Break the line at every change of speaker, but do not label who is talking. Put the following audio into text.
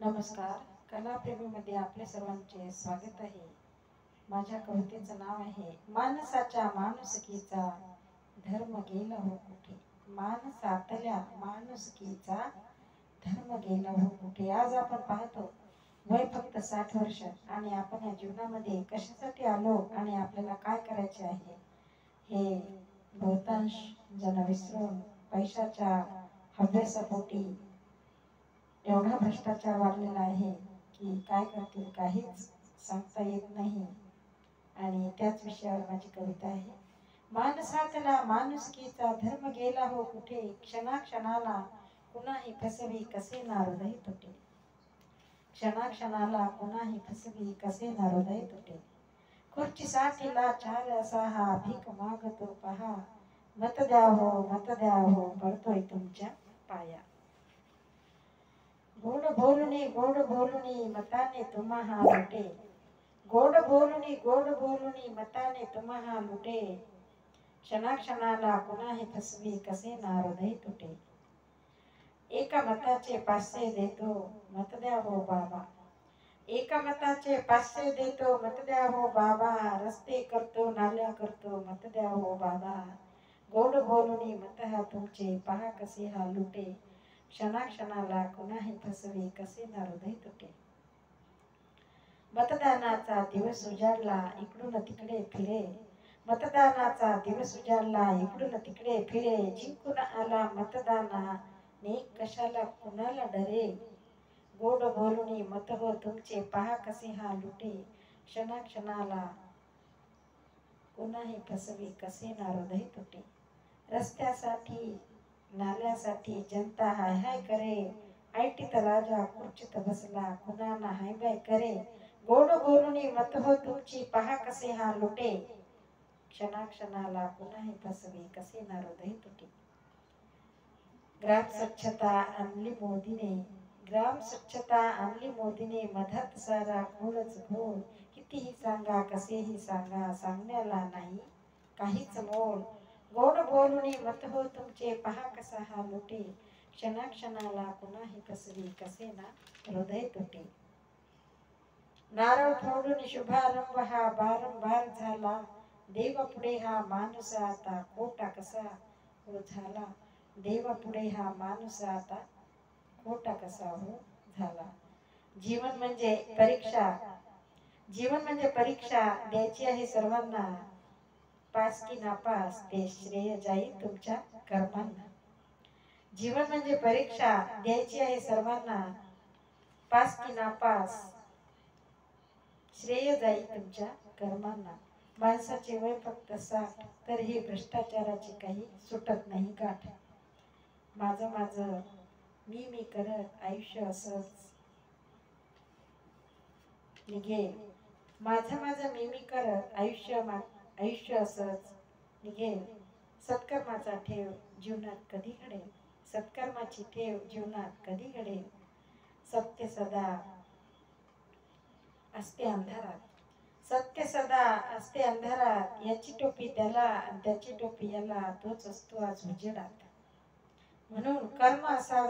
नमस्कार. कलाप्रेमीमध्ये आपले सर्वांचे स्वागत आहे. माझ्या कवितेचं नाव आहे माणसाच्या माणुसकीचा धर्म गेला हो कुठे. माणसातल्या माणुसकीचा धर्म गेला हो कुठे. आज आपण पाहतो वय फक्त 60 वर्ष आणि आपण या जीवनामध्ये कशासाठी आलो आणि आपल्याला काय करायचे आहे हे बहुतांश जण विसरून पैशाच्या हव्यासापोटी एवढा भ्रष्टाचार वाढलेला आहे की काय करतील काहीच सांगता येत नाही. आणि त्याच विषयावर माझी कविता आहे. माणसातला माणुसकीचा धर्म गेला हो कुठे. क्षणाक्षणाला कुणाही फसवी कसे ना हृदय तुटे. क्षणाक्षणाला कुणाही फसवी कसे ना हृदय तुटे. खुर्चीसाठीला चार असा हा भीक मागतो पहा. मत द्या हो पडतोय तुमच्या पाया. गोड बोलुनी मताने तुम्हा लुटे. गोड बोलुनी मताने तुम्हा लुटे. क्षणाक्षणाला कुणाही फसवी कसे ना हृदय तुटे. एका मताचे 500 देतो मत द्या हो बाबा. एका मताचे 500 देतो मत द्या हो बाबा. रस्ते करतो नाल्या करतो मत द्या हो बाबा. गोड बोलुनी मत हा तुमचे पहा कसे हा लुटे. क्षणाक्षणाला कुणाही फसवे कसे ना हृदय तुटे. मतदानाचा दिवस उजाडला इकडून तिकडे फिरे. मतदानाचा दिवस उजाडला इकडून तिकडे फिरे. जिंकून आला मतदानाने कशाला कुणाला डरे. गोड बोलुनी मत हो तुमचे पहा कसे हा लुटे. क्षणाक्षणाला कुणाही फसवे कसे ना हृदय तुटे. रस्त्यासाठी नाल्यासाठी जनता हाय हाय करे. ऐटीत राजा खुर्चीत बसला कुणाला हाय बाय करे. गोड बोलुनी मत हो तुमची पहा कसे हा लुटे. क्षणाक्षणाला कुणाही फसवे कसे ना हृदय तुटे. ग्राम स्वच्छता आणली मोदीने. ग्राम स्वच्छता आणली मोदीने. मधात सारा घोळच घोळ. कितीही सांगा कसेही सांगा सांगण्याला नाही काहीच मोल. गोड बोलुनी मत हो तुमचे पहा कसा हा लुटे. क्षणाक्षणाला कुणाही फसवी कसे ना हृदय तुटे. नारळ फोडून शुभारंभ हा बारंबार झाला. देवापुढे हा माणूस आता खोटा कसा हो झाला. देवापुढे हा माणूस आता खोटा कसा हो झाला. जीवन म्हणजे परीक्षा. जीवन म्हणजे परीक्षा द्यायची आहे सर्वांना. पास की नापास ते श्रेय जाईल तुमच्या कर्मांना. जीवन म्हणजे परीक्षा द्यायची आहे सर्वांना. पास की नापास श्रेय जाईल तुमच्या कर्मांना. माणसाचे वय फक्त 60 तरीही भ्रष्टाचाराची काही सुटत नाही गाठ. माझं मी करत आयुष्य असंच निघेल. माझं मी करत आयुष्य असंच निघेल. सत्कर्माचा ठेव जीवनात कधी घडेल. सत्कर्माची ठेव जीवनात कधी घडेल. सत्य सदा असते अंधारात. सत्य सदा असते अंधारात. याची टोपी त्याला आणि त्याची टोपी याला. तोच असतो आज उजेडात. म्हणून कर्म असावे